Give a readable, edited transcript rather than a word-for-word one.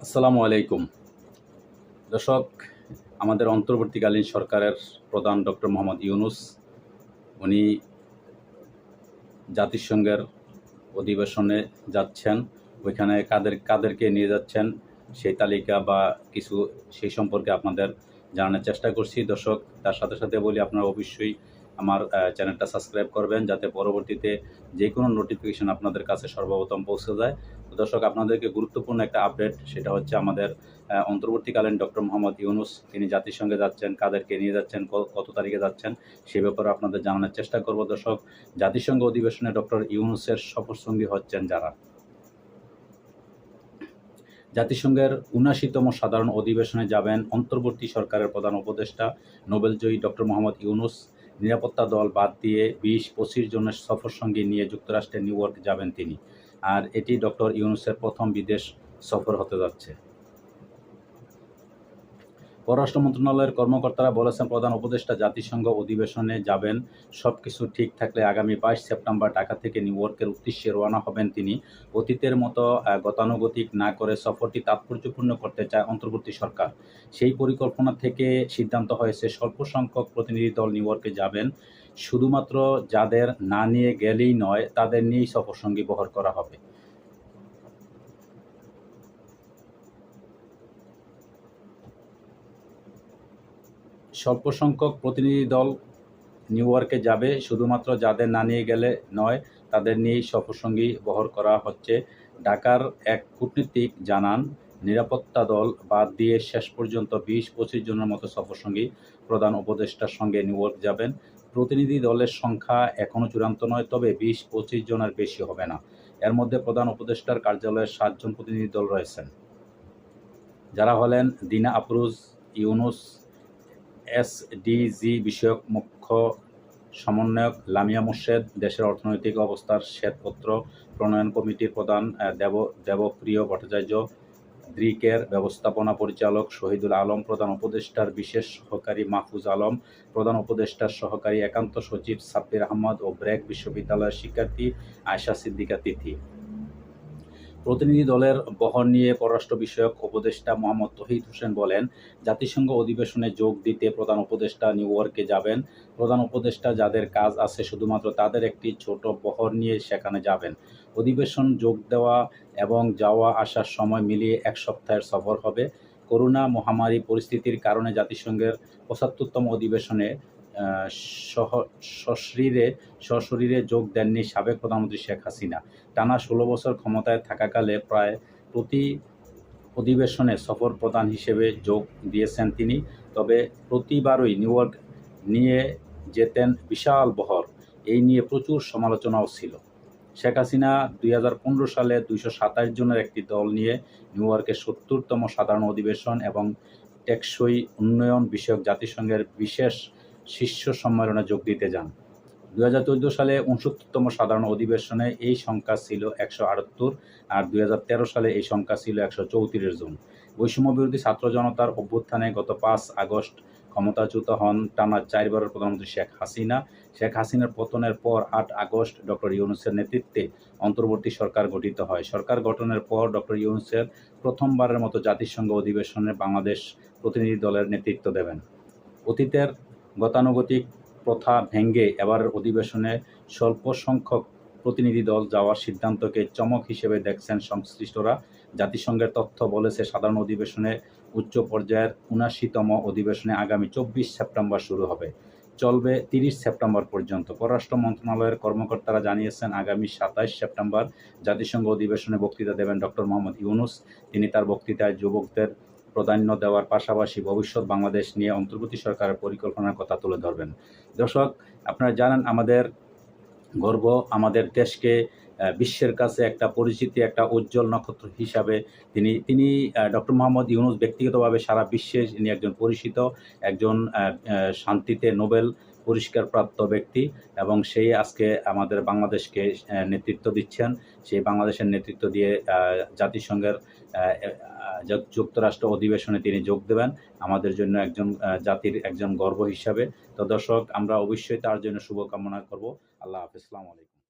আসসালামু আলাইকুম দর্শক, আমাদের অন্তর্বর্তীকালীন সরকারের প্রধান ডক্টর মোহাম্মদ ইউনূস উনি জাতিসংঘের অধিবেশনে যাচ্ছেন। ওইখানে কাদেরকে নিয়ে যাচ্ছেন সেই তালিকা বা কিছু সেই সম্পর্কে আপনাদের জানানোর চেষ্টা করছি। দর্শক, তার সাথে সাথে বলি আপনারা অবশ্যই আমার চ্যানেলটা সাবস্ক্রাইব করবেন, যাতে পরবর্তীতে যে কোনো নোটিফিকেশন আপনাদের কাছে সর্বপ্রথম পৌঁছে যায়। তো দর্শক, আপনাদেরকে গুরুত্বপূর্ণ একটা আপডেট, সেটা হচ্ছে আমাদের অন্তর্বর্তীকালীন ডক্টর মোহাম্মদ ইউনূস তিনি জাতিসংঘে যাচ্ছেন, কাদেরকে নিয়ে যাচ্ছেন, কত তারিখে যাচ্ছেন সে ব্যাপারে আপনাদের জানানোর চেষ্টা করব। দর্শক, জাতিসংঘ অধিবেশনে ডক্টর ইউনূসের সফরসঙ্গী হচ্ছেন যারা: জাতিসংঘের ৭৯তম সাধারণ অধিবেশনে যাবেন অন্তর্বর্তী সরকারের প্রধান উপদেষ্টা নোবেলজয়ী ডক্টর মোহাম্মদ ইউনূস। নিরাপত্তা দল বাদ দিয়ে ২০-২৫ জনের সফরসঙ্গী নিয়ে যুক্তরাষ্ট্রের নিউ ইয়র্ক যাবেন তিনি। আর এটি ডক্টর ইউনূসের প্রথম বিদেশ সফর হতে যাচ্ছে। পররাষ্ট্র মন্ত্রণালয়ের কর্মকর্তারা বলেছেন, প্রধান উপদেষ্টা জাতিসংঘ অধিবেশনে যাবেন। সব কিছু ঠিক থাকলে আগামী ২২ সেপ্টেম্বর ঢাকা থেকে নিউ ইয়র্কের উদ্দেশ্যে রওনা হবেন তিনি। অতীতের মতো গতানুগতিক না করে সফরটি তাৎপর্যপূর্ণ করতে চায় অন্তর্বর্তী সরকার। সেই পরিকল্পনা থেকে সিদ্ধান্ত হয়েছে স্বল্প সংখ্যক প্রতিনিধি দল নিউ ইয়র্কে যাবেন। শুধুমাত্র যাদের না নিয়ে গেলেই নয়, তাদের নিয়েই সফরসঙ্গী বহর করা হবে। স্বল্প সংখ্যক প্রতিনিধি দল নিউ ইয়র্কে যাবে, শুধুমাত্র যাদের না নিয়ে গেলে নয়, তাদের নিয়েই সফরসঙ্গী বহর করা হচ্ছে। ঢাকার এক কূটনীতিক জানান, নিরাপত্তা দল বাদ দিয়ে শেষ পর্যন্ত ২০-২৫ জনের মতো সফরসঙ্গী প্রধান উপদেষ্টার সঙ্গে নিউ ইয়র্ক যাবেন। প্রতিনিধি দলের সংখ্যা এখনও চূড়ান্ত নয়, তবে ২০-২৫ জনের বেশি হবে না। এর মধ্যে প্রধান উপদেষ্টার কার্যালয়ের ৭ জন প্রতিনিধি দল রয়েছেন, যারা হলেন দিনা আফরোজ ইউনূস, এসডিজি বিষয়ক মুখ্য সমন্বয়ক লামিয়া মোর্শেদ, দেশের অর্থনৈতিক অবস্থার শ্বেতপত্র প্রণয়ন কমিটির প্রধান দেবপ্রিয় ভট্টাচার্য, দ্রিকের ব্যবস্থাপনা পরিচালক শহীদুল আলম, প্রধান উপদেষ্টার বিশেষ সহকারী মাহফুজ আলম, প্রধান উপদেষ্টার সহকারী একান্ত সচিব সাব্বির আহমদ ও ব্র্যাক বিশ্ববিদ্যালয়ের শিক্ষার্থী আয়েশা সিদ্দিকা তিথি। প্রতিনিধি দলের বহর নিয়ে পররাষ্ট্র বিষয়ক উপদেষ্টা মোহাম্মদ তৌহিদ হোসেন বলেন, জাতিসংঘ অধিবেশনে যোগ দিতে প্রধান উপদেষ্টা নিউ ইয়র্কে যাবেন। প্রধান উপদেষ্টা যাদের কাজ আছে শুধুমাত্র তাদের একটি ছোট বহর নিয়ে সেখানে যাবেন। অধিবেশন যোগ দেওয়া এবং যাওয়া আসার সময় মিলিয়ে ১ সপ্তাহের সফর হবে। করোনা মহামারী পরিস্থিতির কারণে জাতিসংঘের ৭৫তম অধিবেশনে সশরীরে যোগ দেননি সাবেক প্রধানমন্ত্রী শেখ হাসিনা। টানা ১৬ বছর ক্ষমতায় থাকাকালে প্রায় প্রতি অধিবেশনে সফর প্রধান হিসেবে যোগ দিয়েছেন তিনি। তবে প্রতিবারই নিউ ইয়র্ক নিয়ে যেতেন বিশাল বহর। এই নিয়ে প্রচুর সমালোচনাও ছিল। শেখ হাসিনা ২০১৫ সালে ২২৭ জনের একটি দল নিয়ে নিউ ইয়র্কের ৭০তম সাধারণ অধিবেশন এবং টেকসই উন্নয়ন বিষয়ক জাতিসংঘের বিশেষ শীর্ষ সম্মেলনে যোগ দিতে যান। ২০১৪ সালে ৬৯তম সাধারণ অধিবেশনে এই সংখ্যা ছিল ১৭৮, আর ২০১৩ সালে এই সংখ্যা ছিল ১৩৪ জন। বৈষম্যবিরোধী ছাত্র জনতার অভ্যুত্থানে গত ৫ আগস্ট ক্ষমতাচ্যুত হন টানা ৪ বারের প্রধানমন্ত্রী শেখ হাসিনা। শেখ হাসিনার পতনের পর ৮ আগস্ট ডক্টর ইউনূসের নেতৃত্বে অন্তর্বর্তী সরকার গঠিত হয়। সরকার গঠনের পর ডক্টর ইউনূসের প্রথমবারের মতো জাতিসংঘ অধিবেশনে বাংলাদেশ প্রতিনিধি দলের নেতৃত্ব দেবেন। অতীতের গতানুগতিক প্রথা ভেঙে এবারের অধিবেশনে স্বল্প সংখ্যক প্রতিনিধি দল যাওয়ার সিদ্ধান্তকে চমক হিসেবে দেখছেন সংশ্লিষ্টরা। জাতিসংঘের তথ্য বলেছে, সাধারণ অধিবেশনে উচ্চ পর্যায়ের ৭৯তম অধিবেশনে আগামী ২৪ সেপ্টেম্বর শুরু হবে, চলবে ৩০ সেপ্টেম্বর পর্যন্ত। পররাষ্ট্র মন্ত্রণালয়ের কর্মকর্তারা জানিয়েছেন, আগামী ২৭ সেপ্টেম্বর জাতিসংঘ অধিবেশনে বক্তৃতা দেবেন ডক্টর মোহাম্মদ ইউনূস। তিনি তার বক্তৃতায় যুবকদের প্রাধান্য দেওয়ার পাশাপাশি ভবিষ্যৎ বাংলাদেশ নিয়ে অন্তর্বর্তী সরকারের পরিকল্পনার কথা তুলে ধরবেন। দর্শক, আপনারা জানেন আমাদের গর্ব, আমাদের দেশকে বিশ্বের কাছে একটা পরিচিতি, একটা উজ্জ্বল নক্ষত্র হিসাবে তিনি ডক্টর মোহাম্মদ ইউনূস ব্যক্তিগতভাবে সারা বিশ্বে ইনি একজন পরিচিত, একজন শান্তিতে নোবেল পুরস্কারপ্রাপ্ত ব্যক্তি, এবং সেই আজকে আমাদের বাংলাদেশকে নেতৃত্ব দিচ্ছেন। সেই বাংলাদেশের নেতৃত্ব দিয়ে জাতিসংঘের যুক্তরাষ্ট্র অধিবেশনে তিনি যোগ দেবেন, আমাদের জন্য একজন জাতির একজন গর্ব হিসাবে। তো দর্শক, আমরা অবশ্যই তার জন্য শুভকামনা করব। আল্লাহ হাফেজ। আসসালামু আলাইকুম।